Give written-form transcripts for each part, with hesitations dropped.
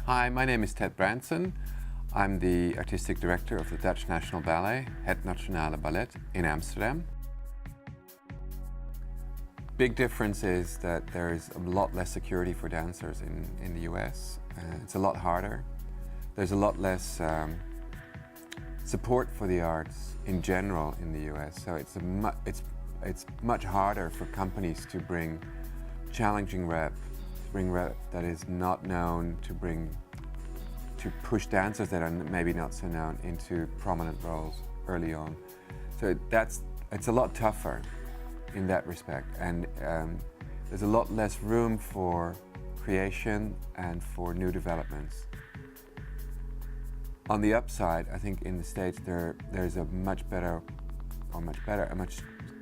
Hi, my name is Ted Brandsen. I'm the artistic director of the Dutch National Ballet, Het Nationale Ballet, in Amsterdam. Big difference is that there's a lot less security for dancers in the US. It's a lot harder. There's a lot less support for the arts in general in the US. So it's much harder for companies to bring challenging rep that is not known, to push dancers that are maybe not so known into prominent roles early on. So it's a lot tougher in that respect, and there's a lot less room for creation and for new developments. On the upside, I think in the States there's a much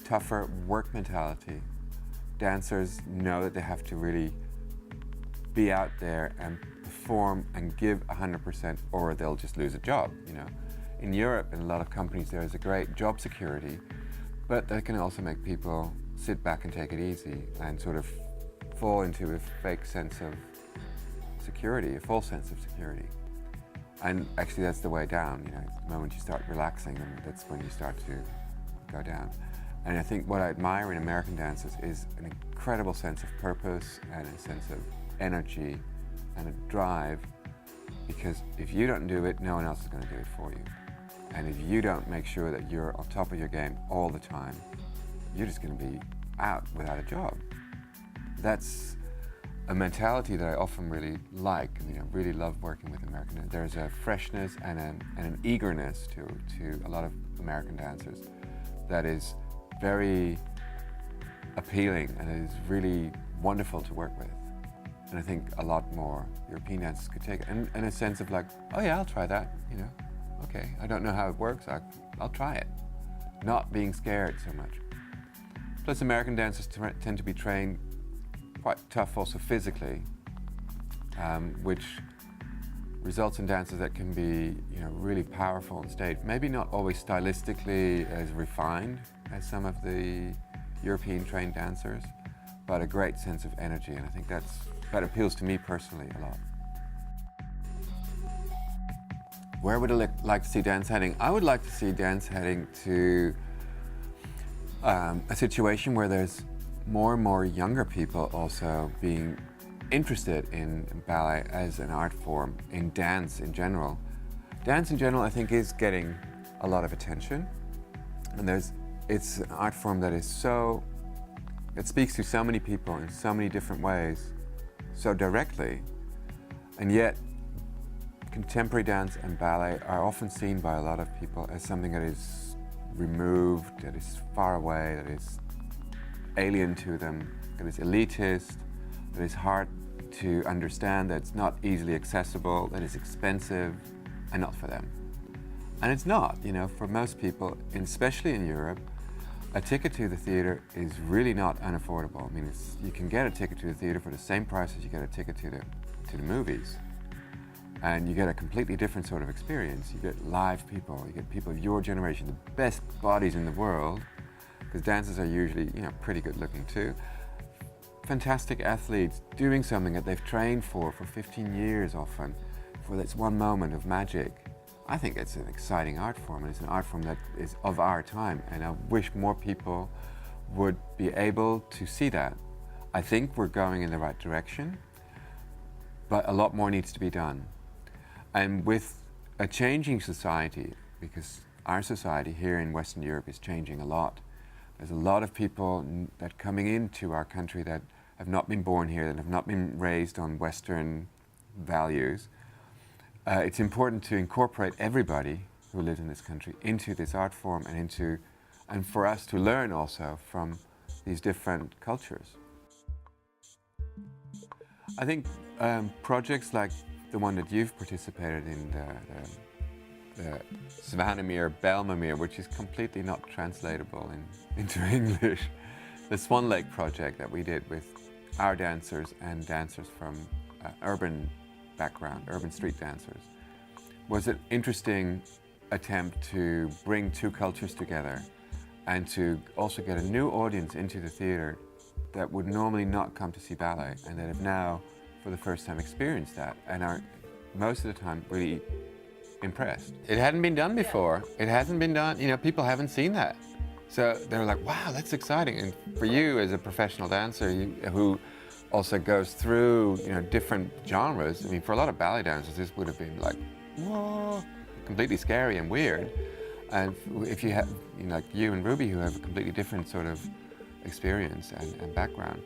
tougher work mentality. Dancers know that they have to really be out there and perform and give 100%, or they'll just lose a job. In Europe, in a lot of companies, there is a great job security, but that can also make people sit back and take it easy and sort of fall into a fake sense of security, a false sense of security. And actually, that's the way down. The moment you start relaxing, that's when you start to go down. And I think what I admire in American dancers is an incredible sense of purpose and a sense of energy and a drive, because if you don't do it, no one else is going to do it for you. And if you don't make sure that you're on top of your game all the time, you're just going to be out without a job. That's a mentality that I often really like. I really love working with American. There's a freshness and an eagerness to a lot of American dancers that is very appealing and is really wonderful to work with. And I think a lot more European dancers could take it. And a sense of like, oh yeah, I'll try that, Okay, I don't know how it works, I'll try it. Not being scared so much. Plus American dancers tend to be trained quite tough also physically, which results in dances that can be really powerful on stage. Maybe not always stylistically as refined as some of the European trained dancers, but a great sense of energy, and I think that appeals to me personally a lot. Where would I like to see dance heading? I would like to see dance heading to a situation where there's more and more younger people also being interested in ballet as an art form, in dance in general. Dance in general, I think, is getting a lot of attention, and it's an art form that it speaks to so many people in so many different ways, so directly, and yet contemporary dance and ballet are often seen by a lot of people as something that is removed, that is far away, that is alien to them, that is elitist, that is hard to understand, that's not easily accessible, that is expensive, and not for them. And it's not, for most people, especially in Europe, a ticket to the theater is really not unaffordable. You can get a ticket to the theater for the same price as you get a ticket to the movies. And you get a completely different sort of experience. You get live people, you get people of your generation, the best bodies in the world, because dancers are usually, pretty good looking too. Fantastic athletes doing something that they've trained for 15 years often, for this one moment of magic. I think it's an exciting art form, and it's an art form that is of our time, and I wish more people would be able to see that. I think we're going in the right direction, but a lot more needs to be done. And with a changing society, because our society here in Western Europe is changing a lot, there's a lot of people that coming into our country that have not been born here, that have not been raised on Western values. It's important to incorporate everybody who lives in this country into this art form and for us to learn also from these different cultures. I think projects like the one that you've participated in, the Svanemir Belmamir, which is completely not translatable into English, the Swan Lake project that we did with our dancers and dancers from urban background, urban street dancers, was an interesting attempt to bring two cultures together and to also get a new audience into the theater that would normally not come to see ballet and that have now, for the first time, experienced that and are most of the time really impressed. It hadn't been done before. It hasn't been done, people haven't seen that. So they were like, wow, that's exciting. And for you as a professional dancer who also goes through, different genres, I mean, for a lot of ballet dancers, this would have been like, whoa, completely scary and weird. And if you have, like you and Ruby, who have a completely different sort of experience and background,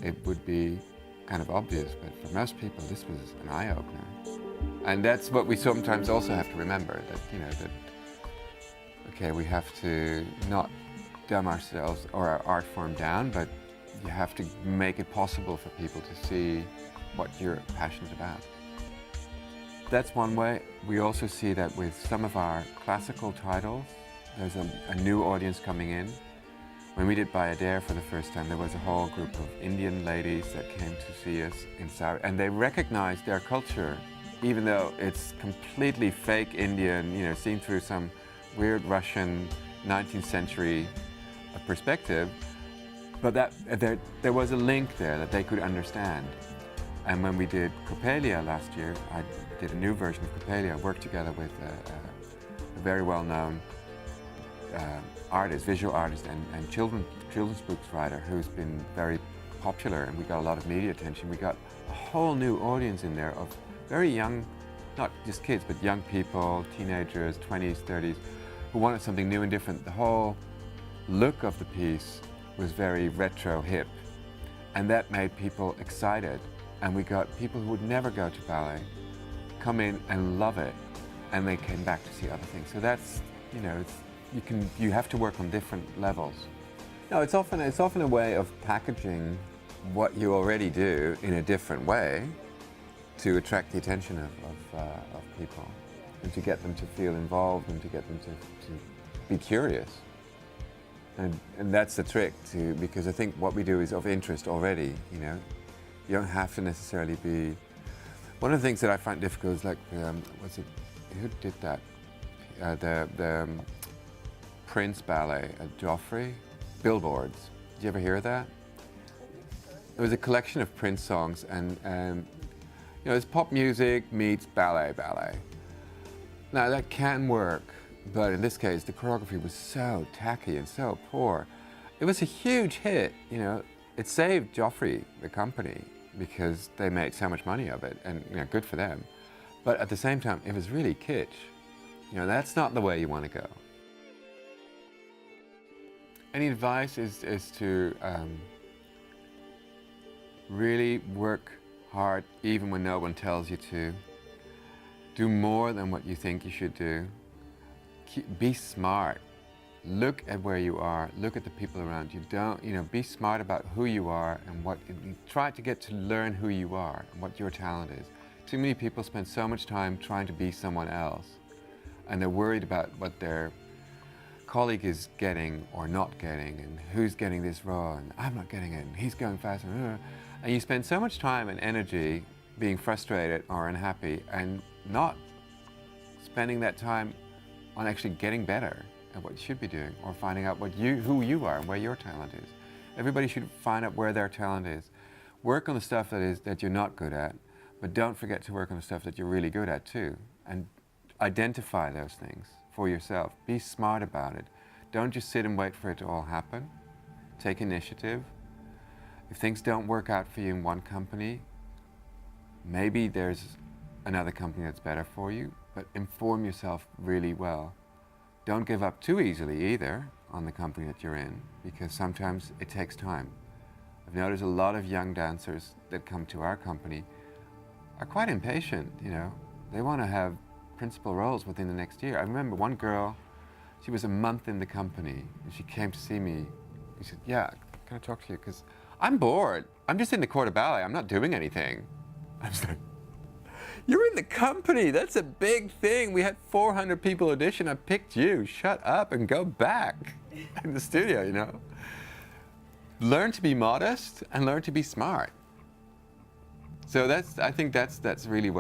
it would be kind of obvious. But for most people, this was an eye-opener. And that's what we sometimes also have to remember, that, okay, we have to not dumb ourselves or our art form down, but you have to make it possible for people to see what you're passionate about. That's one way. We also see that with some of our classical titles, there's a new audience coming in. When we did Bayadere for the first time, there was a whole group of Indian ladies that came to see us in Saudi, and they recognized their culture, even though it's completely fake Indian, seen through some weird Russian 19th century perspective, but that there was a link there that they could understand. And when we did Coppelia last year, I did a new version of Coppelia. I worked together with a very well-known artist, visual artist, and children's books writer who's been very popular, and we got a lot of media attention. We got a whole new audience in there of very young, not just kids, but young people, teenagers, 20s, 30s, who wanted something new and different. The whole look of the piece was very retro hip, and that made people excited. And we got people who would never go to ballet come in and love it, and they came back to see other things. So that's, you have to work on different levels. No, it's often a way of packaging what you already do in a different way to attract the attention of people, and to get them to feel involved, and to get them to be curious. And that's the trick, because I think what we do is of interest already, You don't have to necessarily be... One of the things that I find difficult is like, who did that? The Prince ballet at Joffrey, Billboards. Did you ever hear that? It was a collection of Prince songs, and it's pop music meets ballet. Now that can work, but in this case, the choreography was so tacky and so poor. It was a huge hit, It saved Joffrey, the company, because they made so much money of it, and good for them. But at the same time, it was really kitsch. That's not the way you want to go. Any advice is to really work hard, even when no one tells you to. Do more than what you think you should do. Be smart. Look at where you are, look at the people around you. Be smart about who you are and try to get to learn who you are and what your talent is. Too many people spend so much time trying to be someone else, and they're worried about what their colleague is getting or not getting, and who's getting this role, and I'm not getting it, and he's going faster. And you spend so much time and energy being frustrated or unhappy, and not spending that time on actually getting better at what you should be doing, or finding out who you are and where your talent is. Everybody should find out where their talent is. Work on the stuff that you're not good at, but don't forget to work on the stuff that you're really good at too. And identify those things for yourself. Be smart about it. Don't just sit and wait for it to all happen. Take initiative. If things don't work out for you in one company, maybe there's another company that's better for you, but inform yourself really well. Don't give up too easily either on the company that you're in, because sometimes it takes time. I've noticed a lot of young dancers that come to our company are quite impatient, They want to have principal roles within the next year. I remember one girl, she was a month in the company, and she came to see me. She said, yeah, can I talk to you? Because I'm bored. I'm just in the corps de ballet. I'm not doing anything. I was like, you're in the company. That's a big thing. We had 400 people audition. I picked you. Shut up and go back in the studio, Learn to be modest and learn to be smart. So I think that's really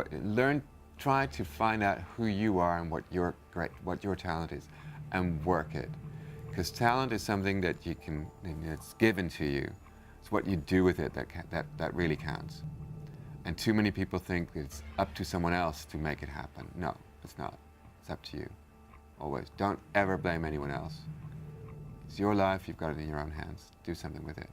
try to find out who you are and what your talent is, and work it. Because talent is something that it's given to you. It's what you do with it that really counts. And too many people think it's up to someone else to make it happen. No, it's not. It's up to you. Always. Don't ever blame anyone else. It's your life, you've got it in your own hands. Do something with it.